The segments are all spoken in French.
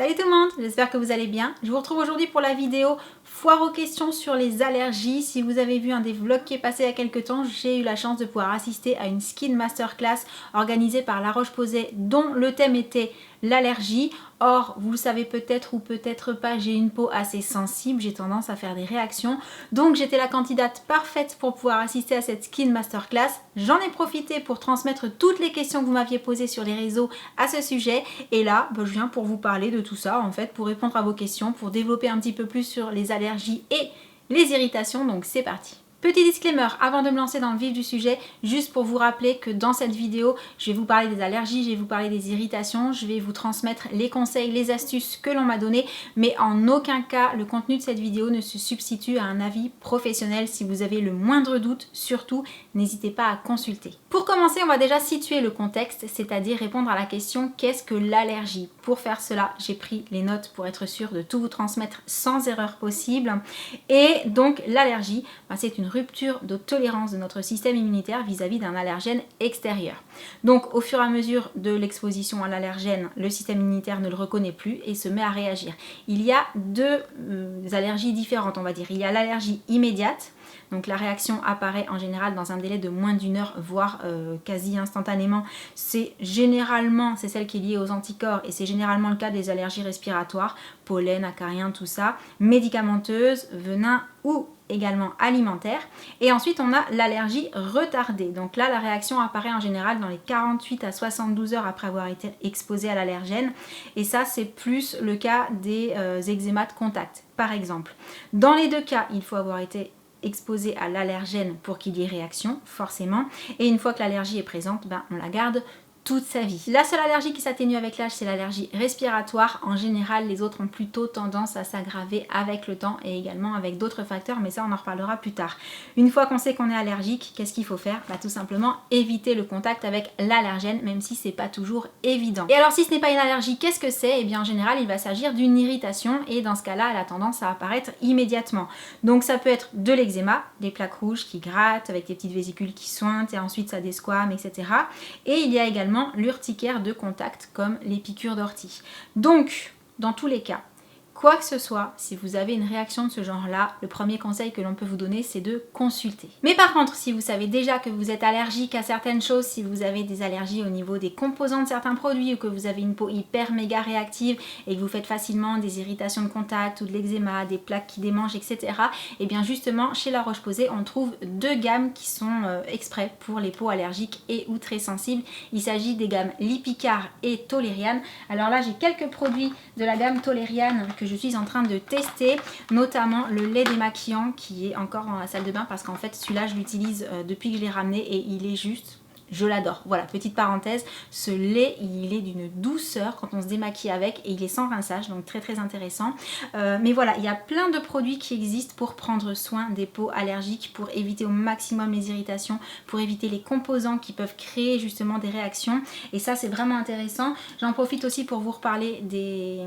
Salut tout le monde, j'espère que vous allez bien. Je vous retrouve aujourd'hui pour la vidéo foire aux questions sur les allergies. Si vous avez vu un des vlogs qui est passé il y a quelques temps, j'ai eu la chance de pouvoir assister à une skin masterclass organisée par La Roche-Posay dont le thème était l'allergie. Or, vous le savez peut-être ou peut-être pas, j'ai une peau assez sensible, j'ai tendance à faire des réactions. Donc j'étais la candidate parfaite pour pouvoir assister à cette skin masterclass. J'en ai profité pour transmettre toutes les questions que vous m'aviez posées sur les réseaux à ce sujet. Et là, je viens pour vous parler de tout ça en fait, pour répondre à vos questions, pour développer un petit peu plus sur les allergies et les irritations. Donc c'est parti. Petit disclaimer avant de me lancer dans le vif du sujet, juste pour vous rappeler que dans cette vidéo, je vais vous parler des allergies, je vais vous parler des irritations, je vais vous transmettre les conseils, les astuces que l'on m'a donné, mais en aucun cas le contenu de cette vidéo ne se substitue à un avis professionnel. Si vous avez le moindre doute, surtout, n'hésitez pas à consulter. Pour commencer, on va déjà situer le contexte, c'est-à-dire répondre à la question qu'est-ce que l'allergie? Pour faire cela, j'ai pris les notes pour être sûre de tout vous transmettre sans erreur possible. Et donc l'allergie, c'est une rupture de tolérance de notre système immunitaire vis-à-vis d'un allergène extérieur. Donc au fur et à mesure de l'exposition à l'allergène, le système immunitaire ne le reconnaît plus et se met à réagir. Il y a deux allergies différentes, on va dire. Il y a l'allergie immédiate. Donc la réaction apparaît en général dans un délai de moins d'une heure, voire quasi instantanément. C'est celle qui est liée aux anticorps et c'est généralement le cas des allergies respiratoires, pollen, acariens, tout ça, médicamenteuses, venin ou également alimentaire. Et ensuite on a l'allergie retardée. Donc là la réaction apparaît en général dans les 48 à 72 heures après avoir été exposé à l'allergène. Et ça c'est plus le cas des eczémas de contact par exemple. Dans les deux cas il faut avoir été exposé à l'allergène pour qu'il y ait réaction, forcément. Et une fois que l'allergie est présente, on la garde toute sa vie. La seule allergie qui s'atténue avec l'âge, c'est l'allergie respiratoire. En général, les autres ont plutôt tendance à s'aggraver avec le temps et également avec d'autres facteurs, mais ça on en reparlera plus tard. Une fois qu'on sait qu'on est allergique, qu'est-ce qu'il faut faire? Tout simplement éviter le contact avec l'allergène, même si c'est pas toujours évident. Et alors si ce n'est pas une allergie, qu'est-ce que c'est? Eh bien en général, il va s'agir d'une irritation et dans ce cas-là, elle a tendance à apparaître immédiatement. Donc ça peut être de l'eczéma, des plaques rouges qui grattent avec des petites vésicules qui suintent et ensuite ça desquame, etc. Et il y a également l'urticaire de contact comme les piqûres d'ortie. Donc, dans tous les cas, quoi que ce soit, si vous avez une réaction de ce genre-là, le premier conseil que l'on peut vous donner, c'est de consulter. Mais par contre, si vous savez déjà que vous êtes allergique à certaines choses, si vous avez des allergies au niveau des composants de certains produits ou que vous avez une peau hyper méga réactive et que vous faites facilement des irritations de contact ou de l'eczéma, des plaques qui démangent, etc. Et bien justement, chez La Roche-Posay, on trouve deux gammes qui sont exprès pour les peaux allergiques et ou très sensibles. Il s'agit des gammes Lipicard et Toleriane. Alors là, j'ai quelques produits de la gamme Toleriane que je suis en train de tester, notamment le lait démaquillant qui est encore dans la salle de bain parce qu'en fait celui-là je l'utilise depuis que je l'ai ramené et il est juste... Je l'adore. Voilà, petite parenthèse, ce lait, il est d'une douceur quand on se démaquille avec et il est sans rinçage, donc très très intéressant. Mais voilà, il y a plein de produits qui existent pour prendre soin des peaux allergiques, pour éviter au maximum les irritations, pour éviter les composants qui peuvent créer justement des réactions. Et ça, c'est vraiment intéressant. J'en profite aussi pour vous reparler des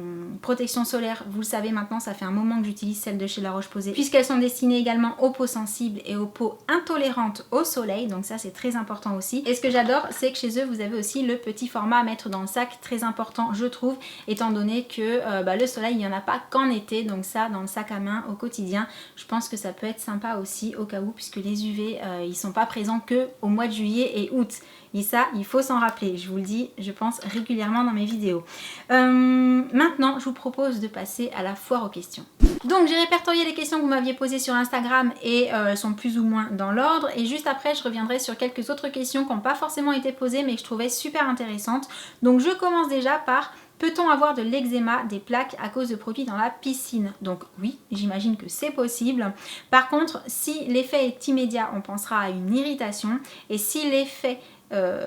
protections solaires. Vous le savez maintenant, ça fait un moment que j'utilise celles de chez La Roche-Posay, puisqu'elles sont destinées également aux peaux sensibles et aux peaux intolérantes au soleil. Donc ça, c'est très important aussi. Et ce que j'adore, c'est que chez eux, vous avez aussi le petit format à mettre dans le sac, très important je trouve, étant donné que le soleil, il n'y en a pas qu'en été, donc ça, dans le sac à main au quotidien, je pense que ça peut être sympa aussi au cas où, puisque les UV, ils sont pas présents que au mois de juillet et août. Et ça, il faut s'en rappeler, je vous le dis, je pense régulièrement dans mes vidéos. Maintenant, je vous propose de passer à la foire aux questions. Donc j'ai répertorié les questions que vous m'aviez posées sur Instagram et elles sont plus ou moins dans l'ordre. Et juste après, je reviendrai sur quelques autres questions qui n'ont pas forcément été posées mais que je trouvais super intéressantes. Donc je commence déjà par... Peut-on avoir de l'eczéma, des plaques à cause de produits dans la piscine? Donc oui, j'imagine que c'est possible. Par contre, si l'effet est immédiat, on pensera à une irritation. Et si l'effet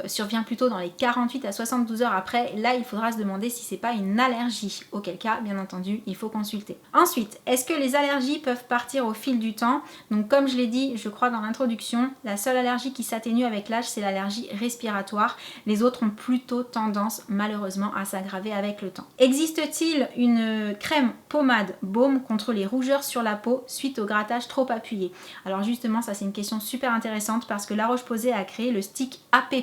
survient plutôt dans les 48 à 72 heures après, là il faudra se demander si c'est pas une allergie, auquel cas bien entendu il faut consulter. Ensuite, est-ce que les allergies peuvent partir au fil du temps? Donc comme je l'ai dit je crois dans l'introduction, la seule allergie qui s'atténue avec l'âge c'est l'allergie respiratoire, les autres ont plutôt tendance malheureusement à s'aggraver avec le temps. Existe-t-il une crème, pommade, baume contre les rougeurs sur la peau suite au grattage trop appuyé? Alors justement ça c'est une question super intéressante parce que La Roche-Posay a créé le stick AP+.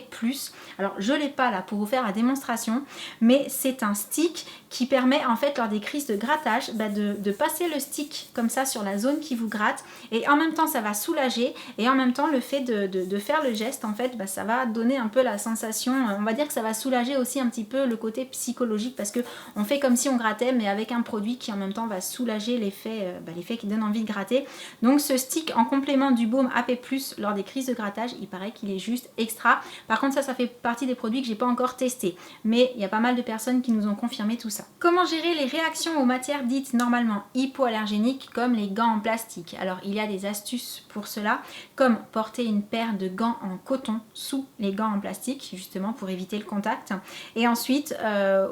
Alors je l'ai pas là pour vous faire la démonstration, mais c'est un stick qui permet en fait lors des crises de grattage de passer le stick comme ça sur la zone qui vous gratte, et en même temps ça va soulager, et en même temps le fait de faire le geste en fait ça va donner un peu la sensation, on va dire que ça va soulager aussi un petit peu le côté psychologique, parce que on fait comme si on grattait mais avec un produit qui en même temps va soulager l'effet qui donne envie de gratter. Donc ce stick en complément du baume AP+ lors des crises de grattage, il paraît qu'il est juste extra. Par contre ça fait partie des produits que j'ai pas encore testé, mais il y a pas mal de personnes qui nous ont confirmé tout ça. Comment gérer les réactions aux matières dites normalement hypoallergéniques comme les gants en plastique? Alors il y a des astuces pour cela, comme porter une paire de gants en coton sous les gants en plastique, justement pour éviter le contact. Et ensuite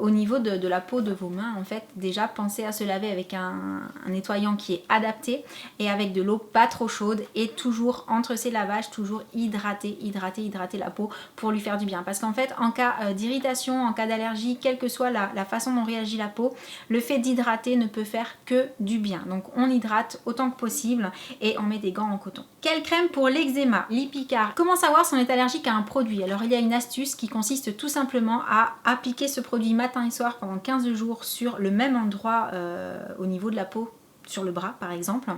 au niveau de la peau de vos mains, en fait déjà pensez à se laver avec un nettoyant qui est adapté et avec de l'eau pas trop chaude, et toujours entre ces lavages toujours hydrater la peau pour lui faire du bien, parce qu'en fait en cas d'irritation, en cas d'allergie, quelle que soit la façon dont réagit la peau, le fait d'hydrater ne peut faire que du bien. Donc on hydrate autant que possible et on met des gants en coton. Quelle crème pour l'eczéma? Lipicar. Comment savoir si on est allergique à un produit? Alors il y a une astuce qui consiste tout simplement à appliquer ce produit matin et soir pendant 15 jours sur le même endroit au niveau de la peau, sur le bras par exemple,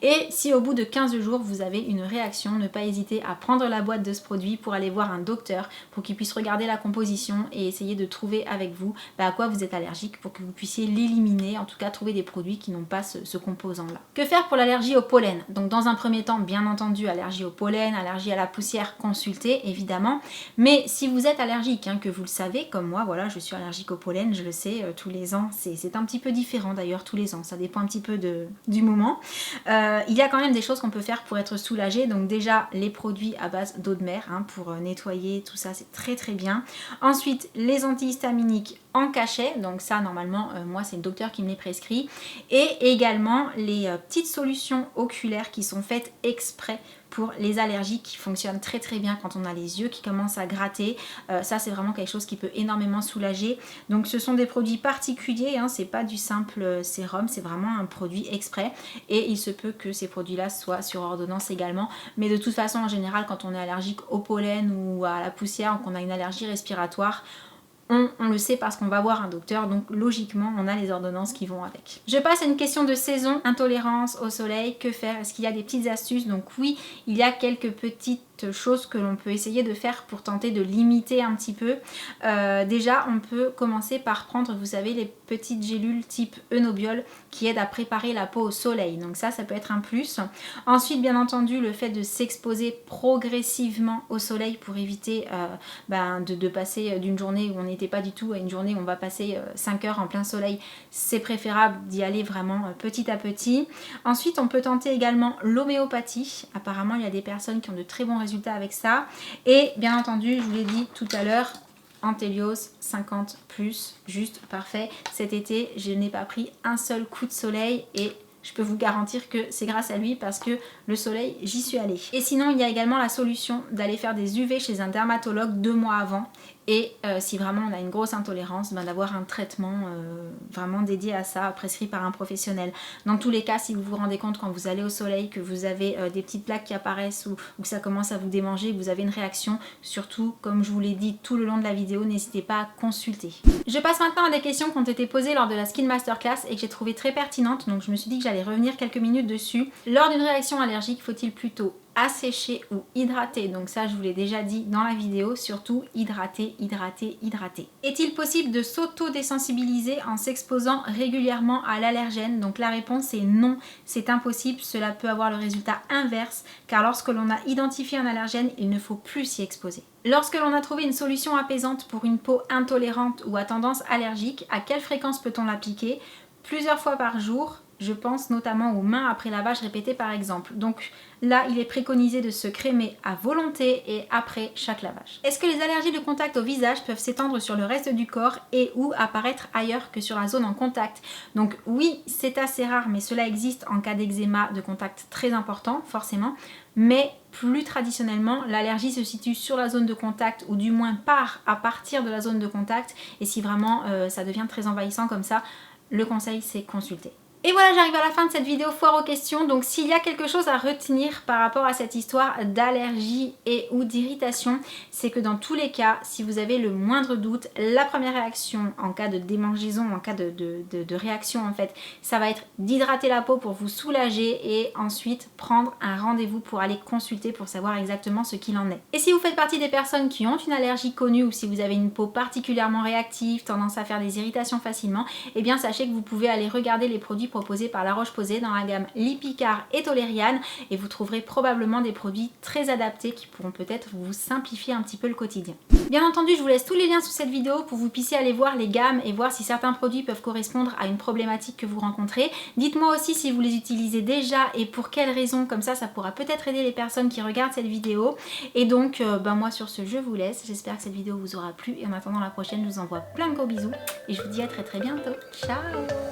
et si au bout de 15 jours vous avez une réaction, ne pas hésiter à prendre la boîte de ce produit pour aller voir un docteur pour qu'il puisse regarder la composition et essayer de trouver avec vous à quoi vous êtes allergique, pour que vous puissiez l'éliminer, en tout cas trouver des produits qui n'ont pas ce composant là. Que faire pour l'allergie au pollen? Donc dans un premier temps, bien entendu, allergie au pollen, allergie à la poussière, consultez évidemment, mais si vous êtes allergique, que vous le savez comme moi, voilà, je suis allergique au pollen, je le sais, tous les ans, c'est un petit peu différent d'ailleurs tous les ans, ça dépend un petit peu du moment. Il y a quand même des choses qu'on peut faire pour être soulagé. Donc déjà les produits à base d'eau de mer pour nettoyer tout ça, c'est très très bien. Ensuite les antihistaminiques en cachet, donc ça normalement moi c'est le docteur qui me les prescrit, et également les petites solutions oculaires qui sont faites exprès pour les allergies, qui fonctionnent très très bien quand on a les yeux qui commencent à gratter. Ça c'est vraiment quelque chose qui peut énormément soulager. Donc ce sont des produits particuliers, c'est pas du simple sérum, c'est vraiment un produit exprès, et il se peut que ces produits là soient sur ordonnance également, mais de toute façon en général quand on est allergique au pollen ou à la poussière, ou qu'on a une allergie respiratoire, on le sait parce qu'on va voir un docteur, donc logiquement on a les ordonnances qui vont avec. Je passe à une question de saison, intolérance au soleil, que faire? Est-ce qu'il y a des petites astuces? Donc oui, il y a quelques petites choses que l'on peut essayer de faire pour tenter de limiter un petit peu. Déjà on peut commencer par prendre, vous savez, les petites gélules type Eunobiol qui aident à préparer la peau au soleil, donc ça peut être un plus. Ensuite bien entendu le fait de s'exposer progressivement au soleil pour éviter de passer d'une journée où on n'était pas du tout à une journée où on va passer 5 heures en plein soleil, c'est préférable d'y aller vraiment petit à petit. Ensuite on peut tenter également l'homéopathie, apparemment il y a des personnes qui ont de très bons résultats avec ça, et bien entendu je vous l'ai dit tout à l'heure, Anthelios 50+, juste parfait. Cet été je n'ai pas pris un seul coup de soleil, et je peux vous garantir que c'est grâce à lui, parce que le soleil, j'y suis allée. Et sinon il y a également la solution d'aller faire des UV chez un dermatologue 2 mois avant, et si vraiment on a une grosse intolérance, d'avoir un traitement vraiment dédié à ça, prescrit par un professionnel. Dans tous les cas, si vous vous rendez compte quand vous allez au soleil que vous avez des petites plaques qui apparaissent, ou que ça commence à vous démanger, que vous avez une réaction, surtout comme je vous l'ai dit tout le long de la vidéo, n'hésitez pas à consulter. Je passe maintenant à des questions qui ont été posées lors de la Skin Masterclass et que j'ai trouvé très pertinentes, donc je me suis dit que j'allais revenir quelques minutes dessus. Lors d'une réaction allergique, faut-il plutôt assécher ou hydrater? Donc ça je vous l'ai déjà dit dans la vidéo, surtout hydrater. Est-il possible de s'auto-désensibiliser en s'exposant régulièrement à l'allergène? Donc la réponse est non, c'est impossible. Cela peut avoir le résultat inverse, car lorsque l'on a identifié un allergène, il ne faut plus s'y exposer. Lorsque l'on a trouvé une solution apaisante pour une peau intolérante ou à tendance allergique, à quelle fréquence peut-on l'appliquer? Plusieurs fois par jour. Je pense notamment aux mains après lavage répété par exemple. Donc là, il est préconisé de se crémer à volonté et après chaque lavage. Est-ce que les allergies de contact au visage peuvent s'étendre sur le reste du corps et ou apparaître ailleurs que sur la zone en contact? Donc oui, c'est assez rare, mais cela existe en cas d'eczéma de contact très important, forcément. Mais plus traditionnellement, l'allergie se situe sur la zone de contact, ou du moins part à partir de la zone de contact. Et si vraiment ça devient très envahissant comme ça, le conseil c'est consulter. Et voilà, j'arrive à la fin de cette vidéo foire aux questions. Donc s'il y a quelque chose à retenir par rapport à cette histoire d'allergie et ou d'irritation, c'est que dans tous les cas, si vous avez le moindre doute, la première réaction en cas de démangeaison, en cas de réaction en fait, ça va être d'hydrater la peau pour vous soulager et ensuite prendre un rendez-vous pour aller consulter pour savoir exactement ce qu'il en est. Et si vous faites partie des personnes qui ont une allergie connue ou si vous avez une peau particulièrement réactive, tendance à faire des irritations facilement, eh bien sachez que vous pouvez aller regarder les produits proposés par La Roche-Posay dans la gamme Lipicard et Toleriane et vous trouverez probablement des produits très adaptés qui pourront peut-être vous simplifier un petit peu le quotidien. Bien entendu, je vous laisse tous les liens sous cette vidéo pour que vous puissiez aller voir les gammes et voir si certains produits peuvent correspondre à une problématique que vous rencontrez. Dites-moi aussi si vous les utilisez déjà et pour quelles raisons, comme ça pourra peut-être aider les personnes qui regardent cette vidéo. Et donc, moi sur ce, je vous laisse. J'espère que cette vidéo vous aura plu et en attendant la prochaine, je vous envoie plein de gros bisous et je vous dis à très bientôt. Ciao!